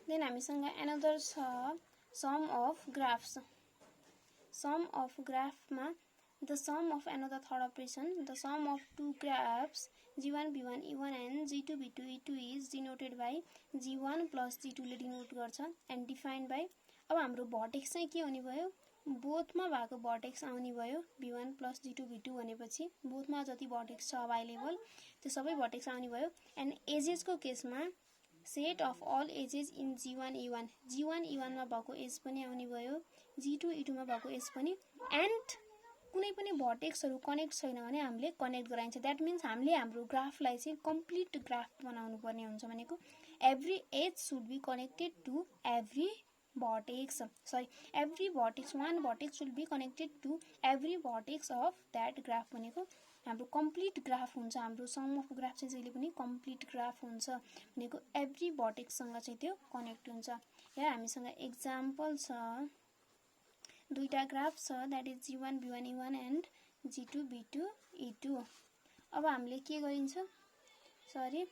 Then हामीसँग another छ sum of graphs. Sum of ग्राफमा the sum of another third operation, the sum of two graphs g1 b1 e1 and g2 b2 e2 is denoted by g1 plus g2 ले denote गर्छ and defined by. अब हाम्रो vertex चाहिँ के हुने भयो, बोथमा भएको भर्टेक्स आउने भयो. b1 plus g2 b2 भनेपछि बोथमा जति भर्टेक्स छ अभाइलेबल त्यो सबै भर्टेक्स आउने भयो. एन्ड एजेसको केसमा set of all edges in g1 e1, g1 e1 मा भएको एज पनि आउने भयो, g2 e2 मा भएको एज पनि. एन्ड कुनै पनि भर्टेक्सहरु कनेक्ट छैन भने हामीले कनेक्ट गराइन्छ. दैट मीन्स हामीले हाम्रो ग्राफलाई चाहिँ कम्प्लिट ग्राफ बनाउनु पर्ने हुन्छ भनेको every edge should be connected to every vertex. Sorry, every vertex, one vertex should be connected to every vertex of that graph भनेको हाम्रो कम्प्लिट ग्राफ हुन्छ. हाम्रो सम अफ ग्राफ चाहिँ जहिले पनि कम्प्लिट ग्राफ हुन्छ भनेको एभ्री भर्टेक्ससँग चाहिँ त्यो कनेक्ट हुन्छ. यहाँ हामीसँग एक्जाम्पल छ, दुईटा ग्राफ छ, that is g1 b1 e1 and g2 b2 e2. अब हामीले के गरिन्छ, सरी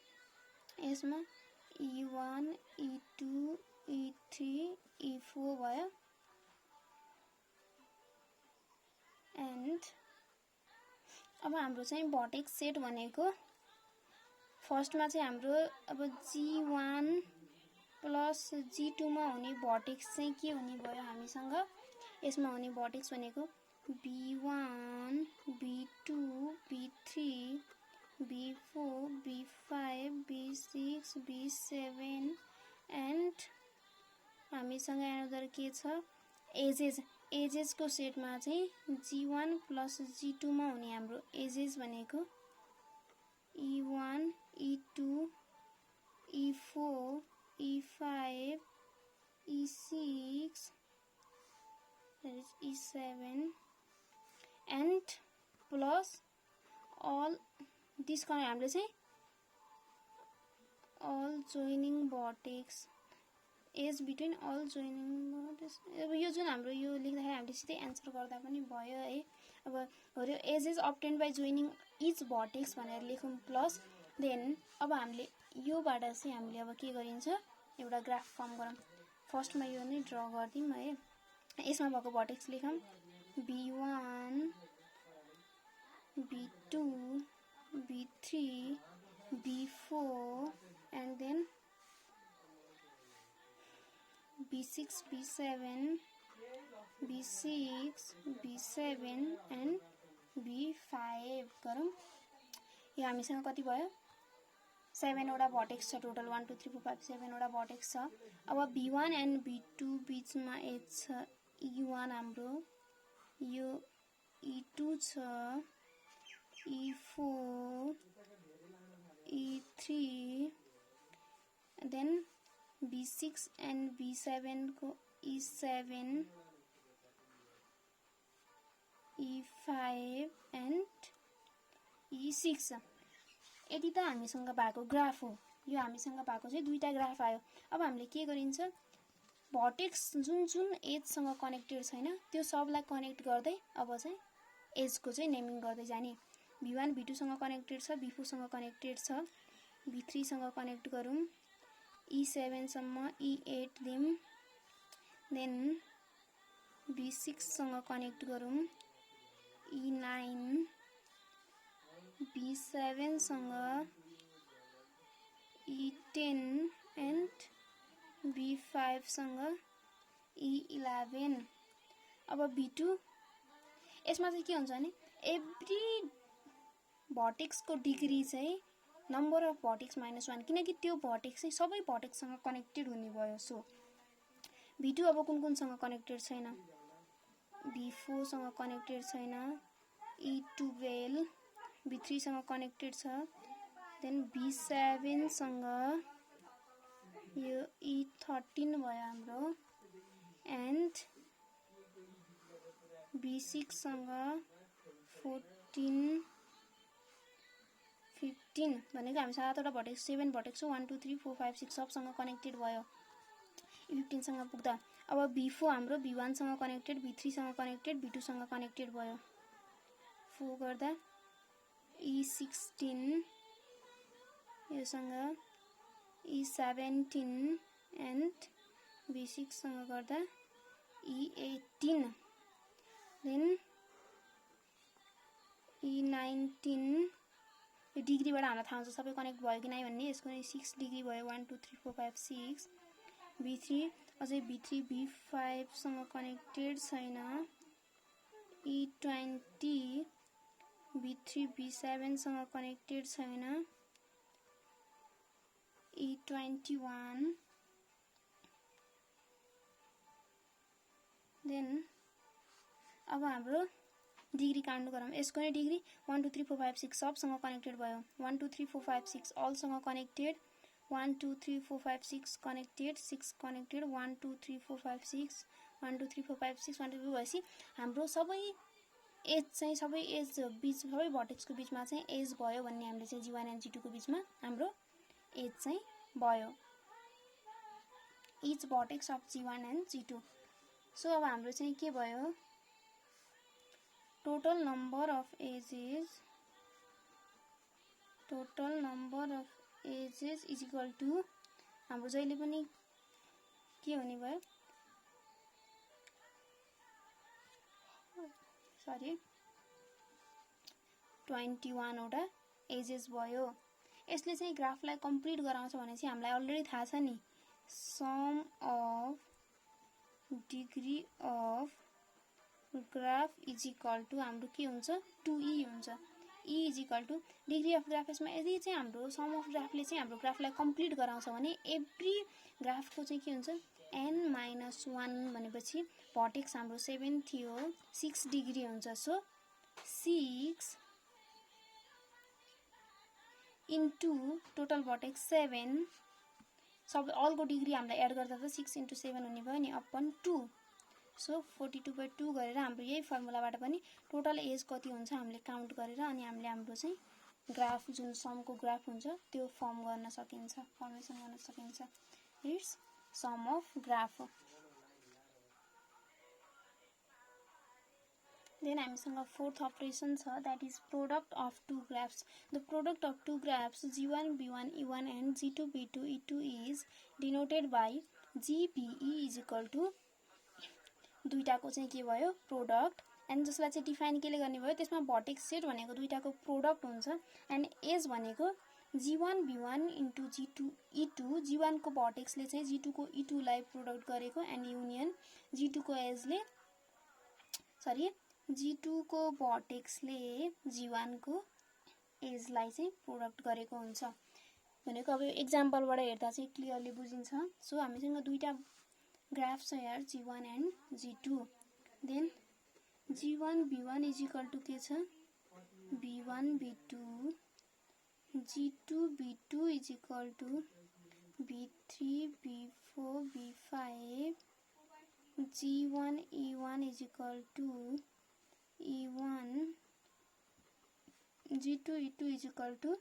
यसमा e1 e2 e3 e4 भयो. एन्ड अब हाम्रो चाहिँ भर्टेक्स सेट भनेको फर्स्टमा चाहिँ हाम्रो अब g1 प्लस g2 मा हुने भर्टेक्स चाहिँ के हुने भयो हामीसँग, यसमा हुने भर्टेक्स भनेको b1 b2 b3 b4 b5 b6 b7 and हामीसँग अनदर के छ, एजेस. एजेसको सेटमा चाहिँ g1 प्लस g2 मा हुने हाम्रो एजेस भनेको e1 e2 e4 e5 e6 that is e7 and plus all this हामीले चाहिँ all joining vertex edge between all joining vertex. अब यो जुन हाम्रो यो लेख्दाखेरि हामीले सिधै एन्सर गर्दा पनि भयो है. अब हरियो edges obtained by joining each vertex भनेर लेखौँ प्लस देन अब हामीले योबाट चाहिँ हामीले अब के गरिन्छ, एउटा ग्राफ फर्म गरौँ. फर्स्टमा यो नै ड्र गर्दियौँ है. यसमा भएको भर्टेक्स लेखौँ b1 b2 b3 b4 and then b6 b7 b6 b7 and b5 गरौँ. यो हामीसँग कति भयो, 7 वटा भर्टेक्स छ टोटल, 1 2 3 4 5 7 वटा भर्टेक्स छ. अब b1 एन्ड b2 बीचमा एज छ e1 हाम्रो, यो e2 छ, e4 e3 then b6 and b7 को e7 e5 एन्ड e6. यति त हामीसँग भएको ग्राफ हो. यो हामीसँग भएको चाहिँ दुईटा ग्राफ आयो. अब हामीले के गरिन्छ, भर्टेक्स जुन जुन एजसँग कनेक्टेड छैन त्यो सबलाई कनेक्ट गर्दै अब चाहिँ एजको चाहिँ नेमिङ गर्दै जाने. b1 b2 सँग कनेक्टेड छ, b4 सँग कनेक्टेड छ, b3 सँग कनेक्ट गरौँ, e7 सम्म e8 दिम, देन b6 सँग कनेक्ट गरौँ, e9 b7 सँग e10 एन्ड b5 सँग e11. अब b2 यसमा चाहिँ के हुन्छ भने एभ्री भर्टेक्सको डिग्री चाहिँ नम्बर अफ भर्टेक्स -1, किनकि त्यो भर्टेक्स चाहिँ सबै भर्टेक्ससँग कनेक्टेड हुने भयो. सो b2 अब कुन कुनसँग कनेक्टेड छैन, b4 सँग कनेक्टेड छैन, e12 b3 सँग कनेक्टेड छ, देन b7 सँग यो e13 भयो हाम्रो, एन्ड b6 सँग 14 15 भनेको हामी 7 वटा भर्टेक्स 7 भर्टेक्स 1 2 3 4 5 6 सबसँग कनेक्टेड भयो. 15 सँग पुग्दा अब b4 हाम्रो b1 सँग कनेक्टेड, b3 सँग कनेक्टेड, b2 सँग कनेक्टेड भयो. 4 गर्दा e16 योसँग e17 and B6 सँग गर्दा E18 then E19 यो डिग्रीबाट हामीलाई थाहा हुन्छ सबै कनेक्ट भयो कि नै भन्ने यसको 6 डिग्री भयो 1 2 3 4 5 6 B3 अझै B3 B5 सँग कनेक्टेड छैन E20 B3 B7 सँग कनेक्टेड छैन E21 then अब हाम्रो डिग्री काउन्ट गरौँ यसको नै डिग्री 1 2 3 4 5 6 सबसँग कनेक्टेड भयो 1 2 3 4 5 6 अल सँग कनेक्टेड 1 2 3 4 5 6 कनेक्टेड 6 कनेक्टेड 1 2 3 4 5 6 1 2 3 4 5 6 1 2 3 भएपछि हाम्रो सबै एज चाहिँ सबै एज बीच सबै भर्टेक्सको बीचमा चाहिँ एज भयो भन्ने हामीले चाहिँ G1 एन्ड G2 को बीचमा हाम्रो एज चाहिँ भयो each vertex of G1 and G2 so अब हाम्रो चाहिँ के भयो total number of ages is equal to हाम्रो जहिले पनि के हुने भयो सरी 21 वटा एजेस भयो यसले चाहिँ ग्राफलाई कम्प्लिट गराउँछ भने चाहिँ हामीलाई अलरेडी थाहा छ नि sum of degree of graph is equal to हाम्रो के हुन्छ 2e हुन्छ e is equal to degree of graph यसमा यदि चाहिँ हाम्रो सम अफ ग्राफले चाहिँ हाम्रो ग्राफलाई कम्प्लिट गराउँछ भने एभ्री ग्राफको चाहिँ के हुन्छ n-1 भनेपछि भर्टेक्स हाम्रो 7 थियो 6 डिग्री हुन्छ सो 6 इन्टु टोटल भर्टेक्स 7 सब अलको डिग्री हामीलाई एड गर्दा त 6 × 7 हुने भयो नि अपन 2 सो 42/2 गरेर हाम्रो यही फर्मुलाबाट पनि टोटल एज कति हुन्छ हामीले काउन्ट गरेर अनि हामीले हाम्रो चाहिँ ग्राफ जुन समको ग्राफ हुन्छ त्यो फर्म गर्न सकिन्छ फर्मेसन गर्न सकिन्छ it's sum of graph then हामीसँग फोर्थ अपरेसन छ that is product of two graphs the product of two graphs G1 B1 E1 and G2 B2 E2 is denoted by GBE is equal to दुईटाको चाहिँ के भयो product and जसलाई चाहिँ define केले गर्ने भयो त्यसमा भर्टेक्स सेट भनेको दुईटाको प्रोडक्ट हुन्छ एन्ड एज भनेको G1 B1 into G2 E2 G1 को भर्टेक्सले चाहिँ G2 को E2 लाई प्रोडक्ट गरेको एन्ड युनियन G2 को एजले सरी G2 को भर्टेक्सले G1 को एजलाई चाहिँ प्रोडक्ट गरेको हुन्छ भनेको अब एक्जाम्पलबाट हेर्दा चाहिँ क्लियरली बुझिन्छ सो हामीसँग दुईटा ग्राफ छ यार G1 and G2 then G1 B1 is equal to के छ B1 B2 G2 B2 is equal to B3 B4 B5 G1 E1 is equal to E1 G2 E2 is equal to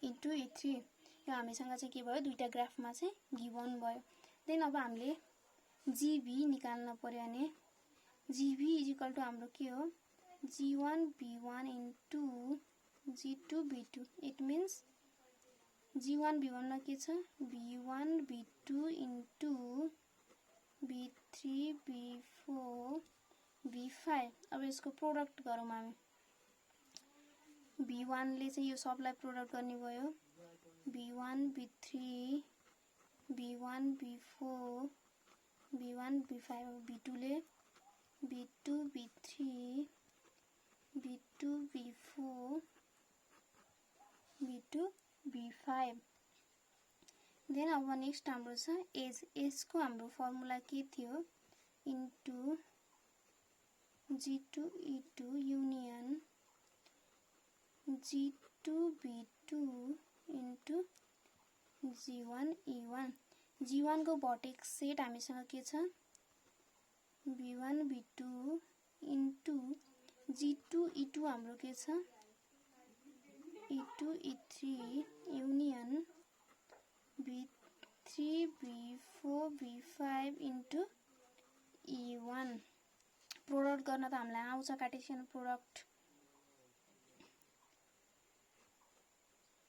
E2 E3 यो हामीसँग चाहिँ के भयो दुईटा ग्राफमा चाहिँ given भयो देन अब हामीले GB निकाल्न पर्यो भने GB इज इक्वल टू हाम्रो के हो G1 B1 into G2 B2 it means G1 B1 मा के छ B1 B2 into B3 B4 B5 अब यसको प्रोडक्ट गरौँ हामी B1 ले चाहिँ यो सबलाई प्रोडक्ट गर्ने भयो B1 B3 B1 B4 B1 B5 B2 ले B2 B3 B2 B4 B2 B5 then अब नेक्स्ट हाम्रो छ एज एजको हाम्रो फर्मुला के थियो into G2 E2 union G2 B2 into G1 E1 G1 को भर्टेक्स सेट हामीसँग के छ B1 B2 into G2 E2 हाम्रो के छ E2 E3 union B3 B4 B5 into E1 product गर्न त हामीलाई आउँछ Cartesian product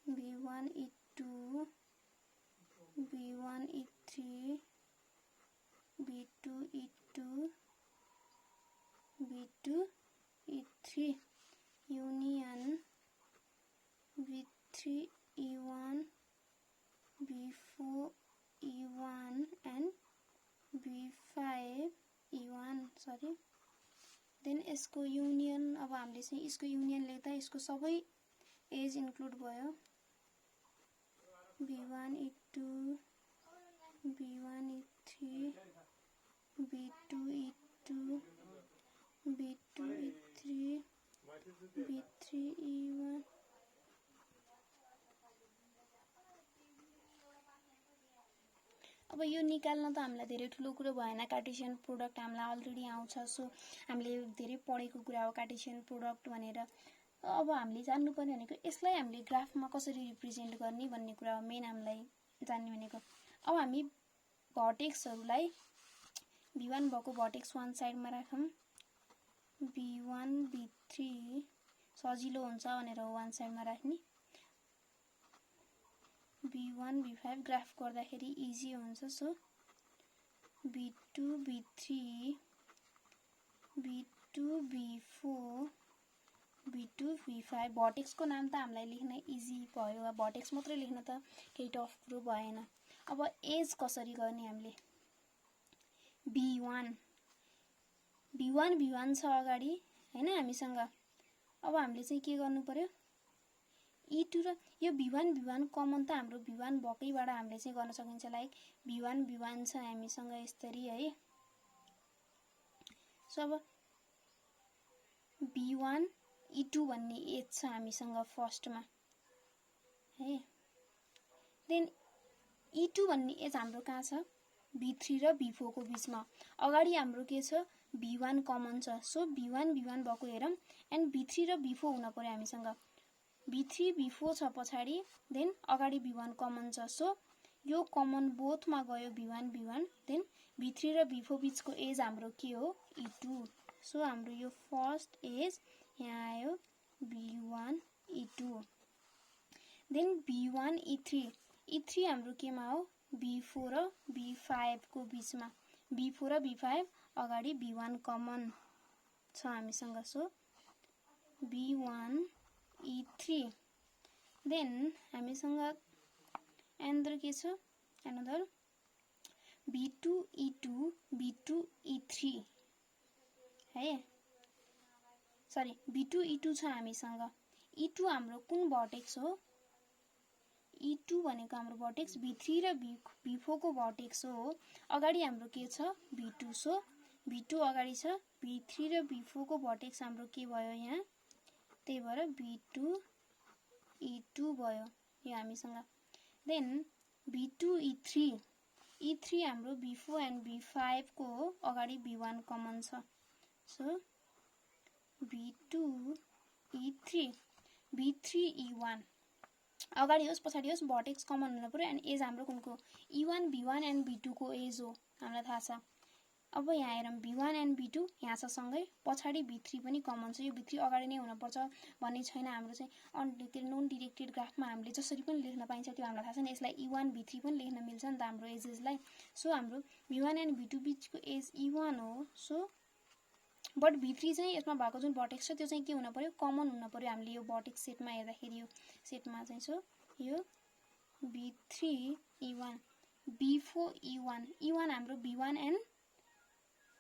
B1 E2 B1 E3 E3 B2 E2 B2 E3 union B3 E1 B4 E1 and B5 E1 sorry then यसको union अब हामीले चाहिँ यसको union लेख्दा यसको सबै एज इन्क्लुड भयो B1 E2 B1 E3 B2 E2 B2 E3 B3 E1 अब यो निकाल्न त हामीलाई धेरै ठुलो कुरा भएन कार्टेशियन प्रोडक्ट हामीलाई अलरेडी आउँछ सो हामीले धेरै पढेको कुरा हो कार्टेशियन प्रोडक्ट भनेर अब हामीले जान्नु पर्ने भनेको यसलाई हामीले ग्राफमा कसरी रिप्रेजेन्ट गर्ने भन्ने कुरा हो मेन हामीलाई जान्ने भनेको अब हामी भर्टेक्सहरुलाई B1 भएको भर्टेक्स वान साइडमा राखौं B1 B3 सजिलो हुन्छ भनेर वान साइडमा राख्ने B1 B5 ग्राफ गर्दाखेरि इजी हुन्छ so B2 B3 B2 B4 B2 B5 vertex को नाम त हामीलाई लेख्न इजी भयो भर्टेक्स मात्रै लेख्न त केही टफ कुरो भएन अब एज कसरी गर्ने हामीले B1 B1 छ अगाडि हैन हामीसँग अब हामीले चाहिँ के गर्नु पर्यो E2 र यो B1 कमन त हाम्रो B1 भकैबाट हामीले चाहिँ गर्न सकिन्छ लाइक B1 छ हामीसँग यसरी है सो अब B1 E2 भन्ने एज छ हामीसँग फर्स्टमा है देन E2 भन्ने एज हाम्रो कहाँ छ B3 र B4 को बीचमा अगाडि हाम्रो के छ B1 कमन छ सो B1 भएको हेरौं एन्ड B3 र B4 हुन पर्यो हामीसँग B3 B4 छ पछाडी देन अगाडि B1 कमन छ सो यो कमन बोथमा गयो B1 देन B3 र B4 बीचको एज हाम्रो के हो E2 सो हाम्रो यो फर्स्ट एज यहाँ आयो B1 E2 then B1 E3 हाम्रो केमा हो B4 र B5 को बीचमा B4 र B5 अगाडि B1 कमन छ हामीसँग सो B1 E3 देन हामीसँग एन्डर के छ एनदर B2 E2 E3 है सरी B2 E2 छ हामीसँग E2 हाम्रो कुन भर्टेक्स हो E2 भनेको हाम्रो भर्टेक्स B3 र B4 को भर्टेक्स हो अगाडि हाम्रो के छ B2 सो B2 अगाडि छ B3 र B4 को भर्टेक्स हाम्रो के भयो यहाँ त्यही भएर B2 E2 भयो यो हामीसँग देन B2 E3 हाम्रो B4 एन्ड B5 को अगाडि B1 कमन छ so B2 E3 B3 E1 अगाडि होस् पछाडी होस् भर्टेक्स कमन हुन पर्यो एन्ड एज हाम्रो कुनको E1 B1 एन्ड B2 को एज हो हामीलाई थाहा छ अब यहाँ हेरौं B1 एन्ड B2 यहाँ छ सँगै पछाडी B3 पनि कमन छ यो B3 अगाडि नै हुन पर्छ भन्ने छैन हाम्रो चाहिँ नन डिरेक्टेड ग्राफमा हामीले जसरी पनि लेख्न पाइन्छ त्यो हामीलाई थाहा छ नि यसलाई E1 B3 पनि लेख्न मिल्छ नि त हाम्रो एजेसलाई सो हाम्रो B1 एन्ड B2 बीचको एज E1 हो सो बट B3 चाहिँ यसमा भएको जुन भर्टेक्स छ त्यो चाहिँ के हुन पर्यो कमन हुन पर्यो हामीले यो भर्टेक्स सेटमा हेर्दाखेरि यो सेटमा चाहिँ सो यो B3 E1 B4 E1 हाम्रो B1 एन्ड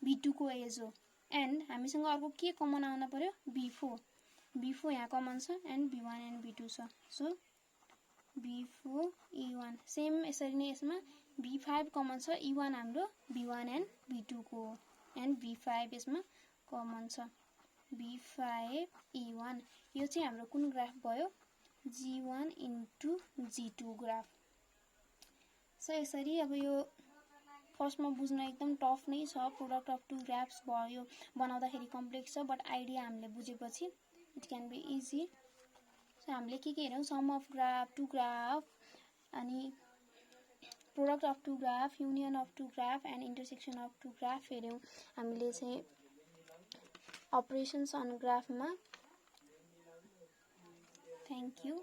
B2 को एज हो एन्ड हामीसँग अर्को के कमन आउन पर्यो B4 यहाँ कमन छ एन्ड B1 एन्ड B2 छ सो B4 E1 सेम यसरी नै यसमा B5 कमन छ E1 हाम्रो B1 एन्ड B2 को हो एन्ड B5 यसमा कमन छ B5 E1 यो चाहिँ हाम्रो कुन ग्राफ भयो G1 into G2 graph so यसरी अब यो फर्स्टमा बुझ्न एकदम टफ नै छ प्रोडक्ट अफ टु ग्राफ्स भयो बनाउँदाखेरि कम्प्लेक्स छ बट आइडिया हामीले बुझेपछि it can be easy so हामीले के हेरौं sum of graph two graph अनि product of two graph union of two graph and intersection of two graph हेरौं हामीले चाहिँ अपरेशन्स अन ग्राफमा थ्यांक यू